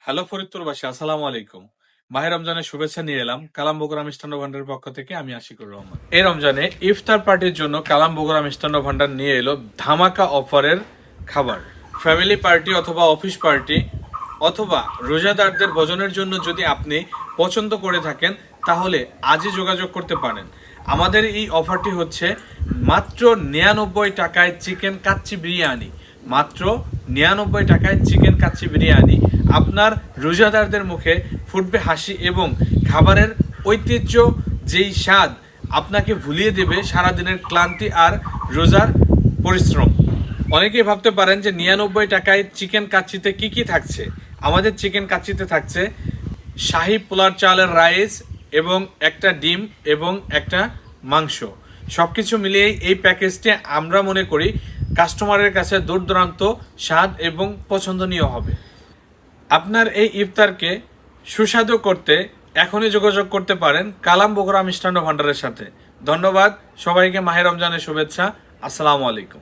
Hello ফরিদপুরবাসী, আসসালামু আলাইকুম। মাহে রমজানের শুভেচ্ছা নিয়ে এলাম কালাম বগুড়া মিষ্টান্ন ভান্ডারের পক্ষ থেকে। আমি আশিকুর রহমান। এই রমজানে ইফতার পার্টির জন্য কালাম বগুড়া মিষ্টান্ন ভান্ডার নিয়ে এলো ধামাকা অফারের খাবার। ফ্যামিলি পার্টি অথবা অফিস পার্টি অথবা রোজাদারদের ভোজনের জন্য যদি আপনি পছন্দ করে থাকেন তাহলে আজই যোগাযোগ করতে পারেন। আমাদের এই অফারটি হচ্ছে মাত্র 99 টাকায় চিকেন কাচ্চি বিরিয়ানি। মাত্র 99 টাকায় চিকেন কাচ্চি বিরিয়ানি আপনার রোজাদারদের মুখে ফুটবে হাসি এবং খাবারের ঐতিহ্য যেই স্বাদ আপনাকে ভুলিয়ে দেবে সারাদিনের ক্লান্তি আর রোজার পরিশ্রম। অনেকেই ভাবতে পারেন যে 99 টাকায় চিকেন কাচ্চিতে কি কি থাকছে। আমাদের চিকেন কাচ্চিতে থাকছে শাহী পোলার চালের রাইস এবং একটা ডিম এবং একটা মাংস। সব কিছু মিলিয়েই এই প্যাকেজটি আমরা মনে করি কাস্টমারের কাছে দূরদূরান্ত স্বাদ এবং পছন্দনীয় হবে। আপনার এই ইফতারকে সুস্বাদু করতে এখনই যোগাযোগ করতে পারেন কালাম বগুড়া মিষ্টান্ন ভান্ডারের সাথে। ধন্যবাদ সবাইকে, মাহে রমজানের শুভেচ্ছা। আসসালামু আলাইকুম।